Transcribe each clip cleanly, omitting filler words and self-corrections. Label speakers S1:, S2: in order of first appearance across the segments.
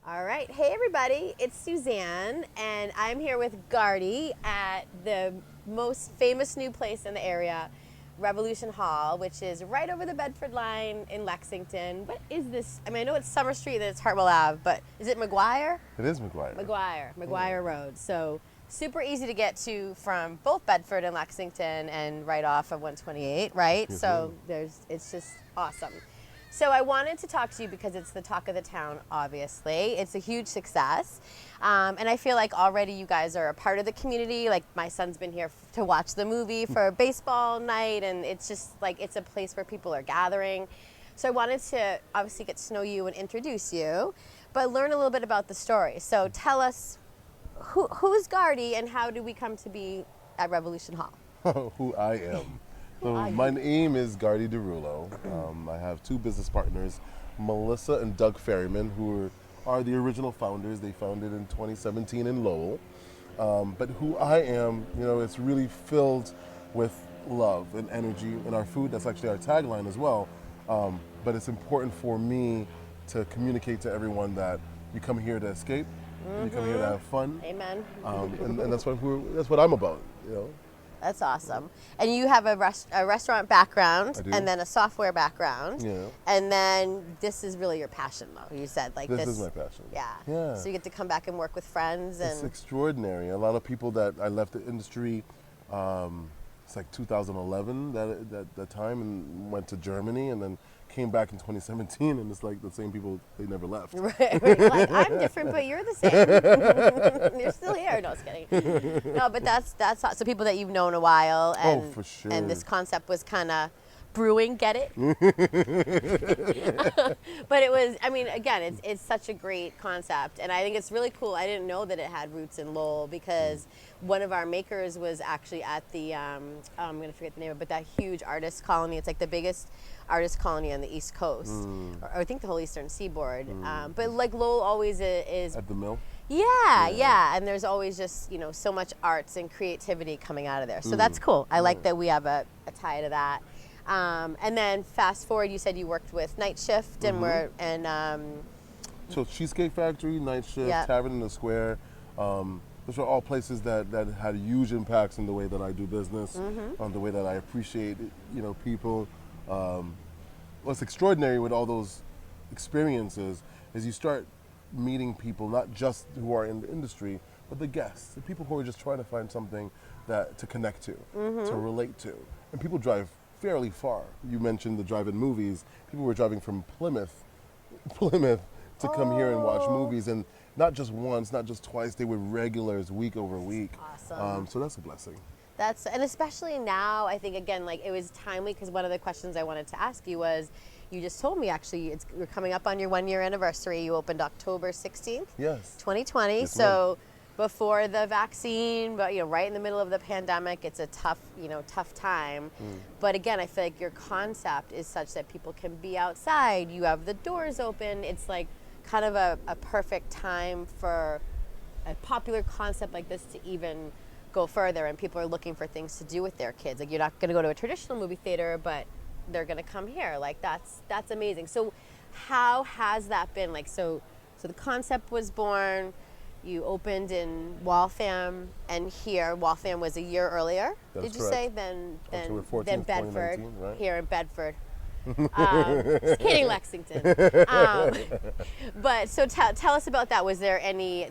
S1: All right. Hey, everybody. It's Suzanne, and I'm here with Gardy at the most famous new place in the area, Revolution Hall, which is right over the Bedford line in Lexington. What is this? I mean, I know it's Summer Street and it's Hartwell Ave, but is it McGuire?
S2: It is McGuire.
S1: McGuire Road. So super easy to get to from both Bedford and Lexington and right off of 128, right?
S2: Yes,
S1: So
S2: ma'am.
S1: it's just awesome. So I wanted to talk to you because it's the talk of the town, obviously. It's a huge success. And I feel like already you guys are a part of the community. Like my son's been here to watch the movie for baseball night, and it's just like it's a place where people are gathering. So I wanted to obviously get to know you and introduce you, but learn a little bit about the story. So tell us who's Gardy and how do we come to be at Revolution Hall?
S2: Who I am. So
S1: are
S2: my
S1: you?
S2: name is Gardy Derulo. I have two business partners, Melissa and Doug Ferryman, who are the original founders. They founded in 2017 in Lowell. But who I am, it's really filled with love and energy in our food. That's actually our tagline as well. But it's important for me to communicate to everyone that you come here to escape, you come here to have fun,
S1: Amen.
S2: and that's what I'm about.
S1: That's awesome. And you have a restaurant background
S2: I do.
S1: and then a software background.
S2: Yeah.
S1: And then this is really your passion, though. You said like
S2: This is my passion.
S1: Yeah.
S2: Yeah.
S1: So you get to come back and work with friends
S2: It's
S1: and
S2: extraordinary. A lot of people that I left the industry, it's like 2011 that time, and went to Germany, and then came back in 2017, and it's like the same people, they never left.
S1: right. Like, I'm different, but you're the same. You're still here. No, just kidding. No, but that's so people that you've known a while, and
S2: for sure.
S1: and this concept was kind of brewing. Get it? But it was. I mean, again, it's such a great concept, and I think it's really cool. I didn't know that it had roots in Lowell because one of our makers was actually at the I'm going to forget the name of it, but that huge artist colony. It's like the biggest artist colony on the East Coast, or I think the whole Eastern Seaboard. But like Lowell always is.
S2: At the mill.
S1: Yeah, and there's always just so much arts and creativity coming out of there. So that's cool. I like that we have a tie to that. And then fast forward, you said you worked with Night Shift
S2: So Cheesecake Factory, Night Shift,
S1: Yeah.
S2: Tavern in the Square. Those are all places that had huge impacts in the way that I do business, on the way that I appreciate people. What's extraordinary with all those experiences is you start meeting people, not just who are in the industry, but the guests, the people who are just trying to find something to connect to relate to. And people drive fairly far. You mentioned the drive-in movies. People were driving from Plymouth to come here and watch movies, and not just once, not just twice. They were regulars week over week.
S1: Awesome.
S2: So that's a blessing.
S1: and especially now, I think again, like it was timely because one of the questions I wanted to ask you was, you just told me actually you're coming up on your 1-year anniversary. You opened October 16th,
S2: Yes.
S1: 2020.
S2: Yes,
S1: So before the vaccine, but right in the middle of the pandemic, it's a tough time. But again, I feel like your concept is such that people can be outside. You have the doors open. It's like kind of a perfect time for a popular concept like this to even go further, and people are looking for things to do with their kids. Like you're not going to go to a traditional movie theater, but they're going to come here. Like that's amazing. So how has that been? Like so the concept was born. You opened in Waltham, and here Waltham was a year earlier.
S2: That's
S1: did you
S2: correct.
S1: say than
S2: October 14th,
S1: than Bedford
S2: 2019, right?
S1: here in Bedford? Just kidding, Lexington. But so tell us about that. Was there any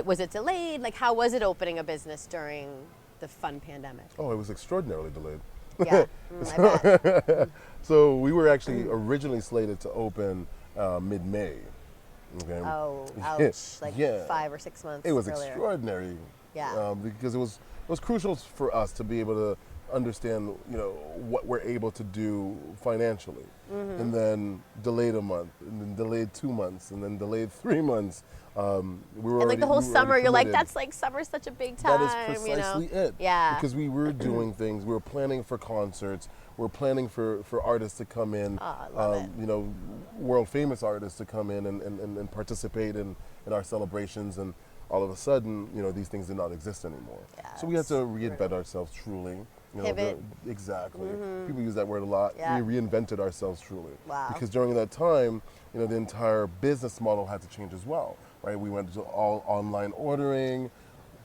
S1: was it delayed? Like how was it opening a business during the fun pandemic?
S2: Oh, it was extraordinarily delayed.
S1: Yeah, I bet.
S2: So we were actually originally slated to open mid-May. Okay.
S1: Oh, ouch! Like
S2: Yeah.
S1: 5 or 6 months.
S2: It was
S1: earlier.
S2: extraordinary.
S1: Yeah.
S2: Because it was crucial for us to be able to understand, what we're able to do financially, and then delayed a month, and then delayed 2 months, and then delayed 3 months. We were
S1: And like
S2: already-
S1: the whole
S2: we were
S1: summer,
S2: already
S1: you're like,
S2: committed.
S1: that's like summer's such a big time.
S2: That is precisely it.
S1: Yeah.
S2: Because we were doing things. We were planning for concerts. We were planning for artists to come in.
S1: Oh, I love it.
S2: World famous artists to come in and participate in our celebrations. And all of a sudden, these things did not exist anymore.
S1: Yeah,
S2: So we had to
S1: it's
S2: reinvent ourselves truly.
S1: Pivot.
S2: Exactly. People use that word a lot.
S1: Yeah.
S2: We reinvented ourselves truly.
S1: Wow.
S2: Because during that time, the entire business model had to change as well. right? We went to all online ordering,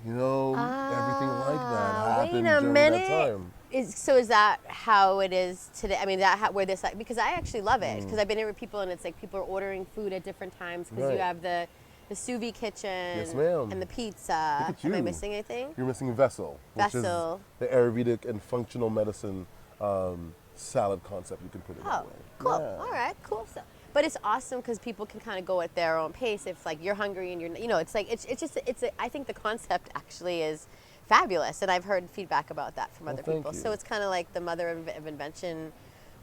S2: everything like that happened
S1: Wait a
S2: during
S1: minute.
S2: that time.
S1: Is that how it is today? I mean, where this, because I actually love it,
S2: Mm.
S1: because I've been here with people and it's like people are ordering food at different times because you
S2: Right.
S1: have the sous vide kitchen
S2: Yes, ma'am.
S1: and the pizza.
S2: Look at
S1: Am I
S2: you.
S1: missing anything?
S2: You're missing Vessel, which
S1: Vessel.
S2: is the Ayurvedic and functional medicine salad concept. You can put it that
S1: Oh,
S2: way.
S1: cool.
S2: Yeah.
S1: All right, cool. So, but it's awesome because people can kind of go at their own pace. If like you're hungry and it's like I think the concept actually is fabulous, and I've heard feedback about that from other
S2: thank
S1: people.
S2: you.
S1: So it's kind of like the mother of invention,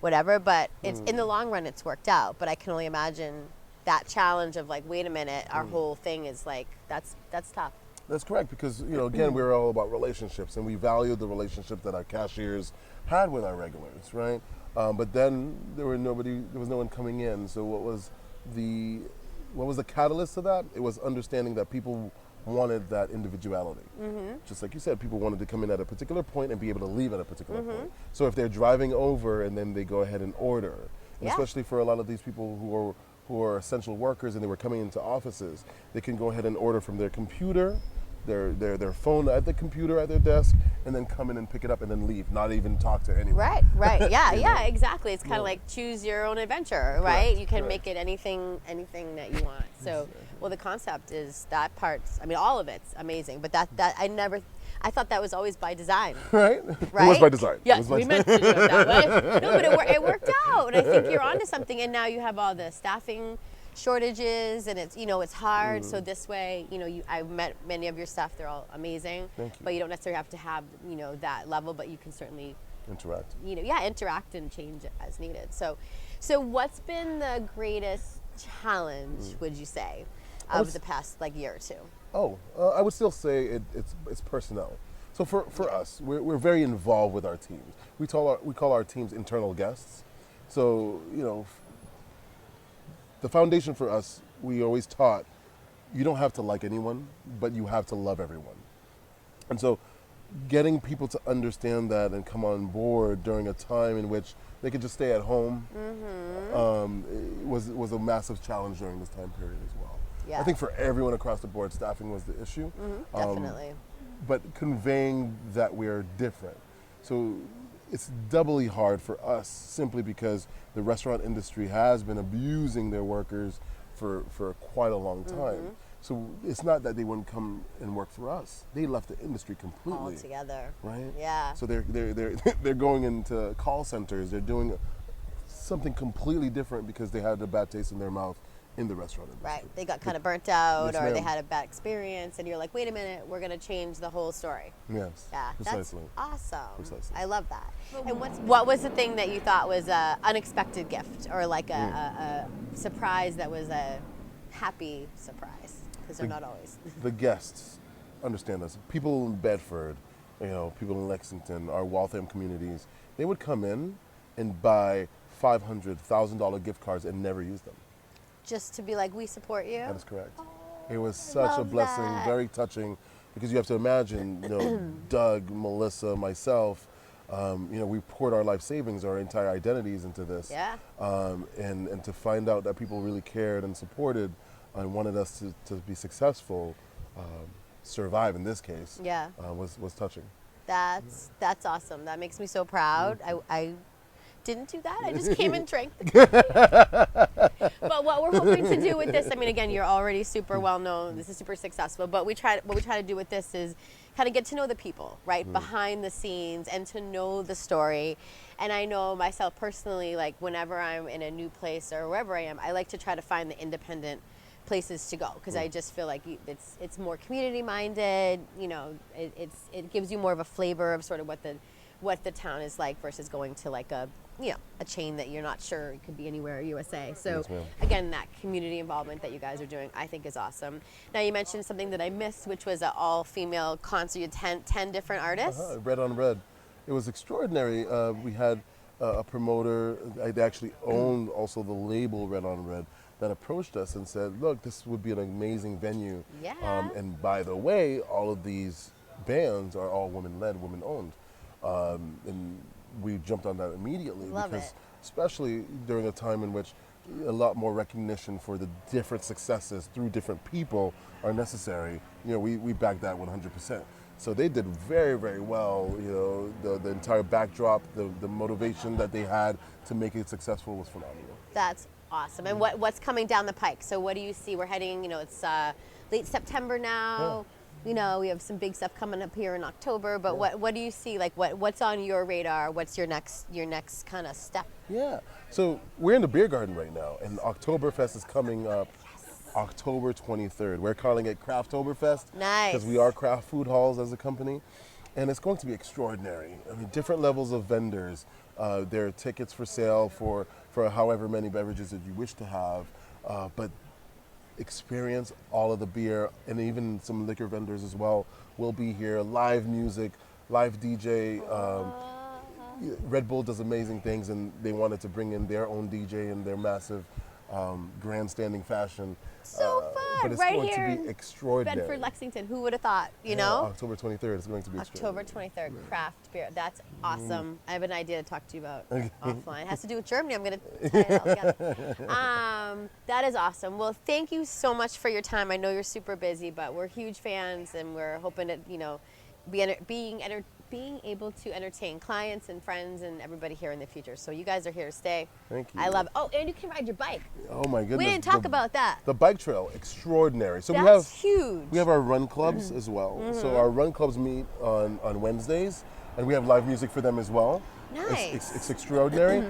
S1: whatever. But it's in the long run, it's worked out. But I can only imagine that challenge of like, wait a minute, our whole thing is like that's tough.
S2: That's correct, because again, we're all about relationships, and we value the relationship that our cashiers had with our regulars, right? But then there was no one coming in. So what was the catalyst to that? It was understanding that people wanted that individuality. Just like you said, people wanted to come in at a particular point and be able to leave at a particular point. So if they're driving over and then they go ahead and order, and
S1: Yeah.
S2: especially for a lot of these people who are essential workers and they were coming into offices, they can go ahead and order from their computer, their phone at the computer at their desk, and then come in and pick it up and then leave, not even talk to anyone.
S1: Right. Yeah,
S2: You
S1: yeah,
S2: know?
S1: exactly. It's kind of like choose your own adventure, right?
S2: Correct,
S1: You can
S2: correct.
S1: make it anything that you want. So, well, the concept is that part's, I mean, all of it's amazing, but that I thought that was always by design.
S2: Right?
S1: Right?
S2: It was by design. It
S1: Yes,
S2: was by
S1: we meant to do it that way. No, but it worked out, and I think you're onto something. And now you have all the staffing shortages, and it's hard. So this way, I've met many of your staff; they're all amazing.
S2: Thank you.
S1: But you don't necessarily have to have that level, but you can certainly
S2: Interact.
S1: interact and change as needed. So what's been the greatest challenge, would you say, of the past year or two?
S2: I would still say it's personnel. So for us, we're very involved with our teams. We call our teams internal guests. So the foundation for us, we always taught, you don't have to like anyone, but you have to love everyone. And so getting people to understand that and come on board during a time in which they could just stay at home was a massive challenge during this time period as well.
S1: Yeah.
S2: I think for everyone across the board, staffing was the issue.
S1: Definitely.
S2: But conveying that we're different. So it's doubly hard for us simply because the restaurant industry has been abusing their workers for quite a long time. So it's not that they wouldn't come and work for us. They left the industry completely.
S1: All together.
S2: Right?
S1: Yeah.
S2: So they're going into call centers. They're doing something completely different because they had a bad taste in their mouth in the restaurant industry.
S1: Right. They got kind of burnt out,
S2: Yes,
S1: or they
S2: ma'am.
S1: had a bad experience, and you're like, wait a minute, we're going to change the whole story.
S2: Yes.
S1: Yeah,
S2: Precisely.
S1: that's awesome.
S2: Precisely.
S1: I love that. And what was the thing that you thought was a unexpected gift, or like a surprise that was a happy surprise? Because they're not always.
S2: The guests understand us. People in Bedford, people in Lexington, our Waltham communities, they would come in and buy $500, $1,000 gift cards and never use them.
S1: Just to be like, we support you.
S2: That is correct. It was such a
S1: love
S2: blessing,
S1: that.
S2: very touching, because you have to imagine, Doug, Melissa, myself, we poured our life savings, our entire identities into this.
S1: Yeah.
S2: And to find out that people really cared and supported and wanted us to be successful, survive in this case,
S1: Yeah.
S2: was touching.
S1: That's awesome. That makes me so proud. I didn't do that. I just came and drank. But what we're hoping to do with this, I mean, again, you're already super well known. This is super successful. But what we try to do with this is kind of get to know the people, right, behind the scenes, and to know the story. And I know myself personally, like whenever I'm in a new place or wherever I am, I like to try to find the independent places to go, because I just feel like it's more community minded. It gives you more of a flavor of sort of what the town is like versus going to like a chain that you're not sure it could be anywhere USA. So
S2: Yes, ma'am.
S1: again, that community involvement that you guys are doing, I think, is awesome. Now, you mentioned something that I missed, which was an all-female concert. You had 10 different artists.
S2: Red on Red. It was extraordinary. We had a promoter, they actually owned also the label Red on Red, that approached us and said, look, this would be an amazing venue.
S1: Yeah.
S2: And by the way, all of these bands are all women-led, women-owned. And we jumped on that immediately.
S1: Love
S2: because
S1: it.
S2: especially during a time in which a lot more recognition for the different successes through different people are necessary, we back that 100%. So they did very, very well. The entire backdrop, the motivation that they had to make it successful was phenomenal.
S1: That's awesome. And what's coming down the pike? So what do you see? We're heading, it's late September now. Yeah. We have some big stuff coming up here in October. But
S2: yeah.
S1: what do you see? Like what's on your radar? What's your next kind of step?
S2: Yeah. So we're in the beer garden right now, and Oktoberfest is coming up. October 23rd. We're calling it Crafttoberfest.
S1: Nice.
S2: Because we are craft food halls as a company. And it's going to be extraordinary. I mean, different levels of vendors. There are tickets for sale for however many beverages that you wish to have. But experience all of the beer, and even some liquor vendors as well will be here. Live music, live DJ. Red Bull does amazing things, and they wanted to bring in their own DJ in their massive grandstanding fashion.
S1: So fun,
S2: but it's
S1: right
S2: going
S1: here
S2: to be extraordinary.
S1: Bedford, Lexington. Who would have thought?
S2: October 23rd is going to be
S1: October 23rd, craft beer. That's awesome. I have an idea to talk to you about offline. It has to do with Germany. I'm going to tie it all together. That is awesome. Well, thank you so much for your time. I know you're super busy, but we're huge fans, and we're hoping to, being able to entertain clients and friends and everybody here in the future. So you guys are here to stay.
S2: Thank you.
S1: I love it. Oh, and you can ride your bike.
S2: Oh my goodness.
S1: We didn't talk about that.
S2: The bike trail, extraordinary. So
S1: That's huge.
S2: We have our run clubs as well. So our run clubs meet on Wednesdays, and we have live music for them as well.
S1: Nice.
S2: It's extraordinary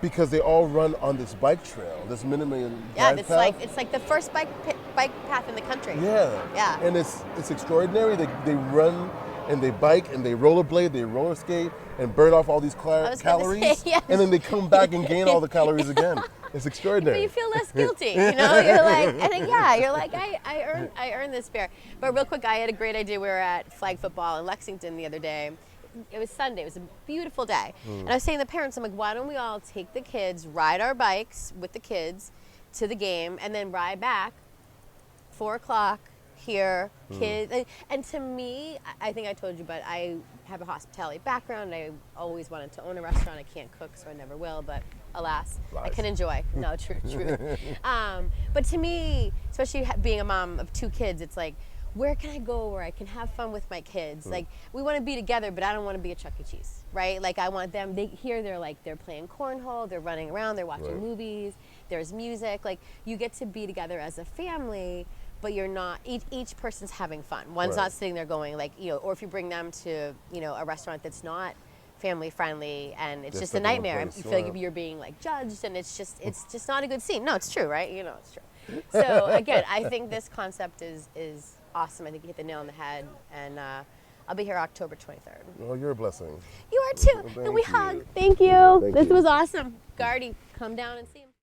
S2: because they all run on this bike trail, this minimum
S1: Yeah,
S2: bike path.
S1: it's like the first bike path in the country.
S2: Yeah.
S1: Yeah.
S2: And it's extraordinary. They run and they bike and they rollerblade, they roller skate and burn off all these calories,
S1: yes.
S2: and then they come back and gain all the calories again. It's extraordinary.
S1: But you feel less guilty, You're like, and then, you're like, I earned this beer. But real quick, I had a great idea. We were at flag football in Lexington the other day. It was Sunday. It was a beautiful day. And I was saying to the parents, I'm like, why don't we all take the kids, ride our bikes with the kids to the game, and then ride back 4 o'clock here, kids. And to me, I think I told you, but I have a hospitality background. I always wanted to own a restaurant. I can't cook, so I never will, but alas, I can enjoy. No, true. But to me, especially being a mom of 2 kids, it's like, where can I go where I can have fun with my kids? Like, we want to be together, but I don't want to be a Chuck E. Cheese, right? Like, I want them, they're playing cornhole, they're running around, they're watching movies, there's music. Like, you get to be together as a family, but you're not, each person's having fun. One's not sitting there going like, or if you bring them to, a restaurant that's not family friendly and it's just a nightmare, and you feel like you're being like judged, and it's just not a good scene. No, it's true, right? It's true. So again, I think this concept is awesome. I think you hit the nail on the head, and I'll be here October 23rd.
S2: Well, you're a blessing.
S1: You are too.
S2: Thank
S1: And we
S2: you.
S1: hug. Thank you.
S2: Thank
S1: This
S2: you.
S1: was awesome. Gardy, come down and see us.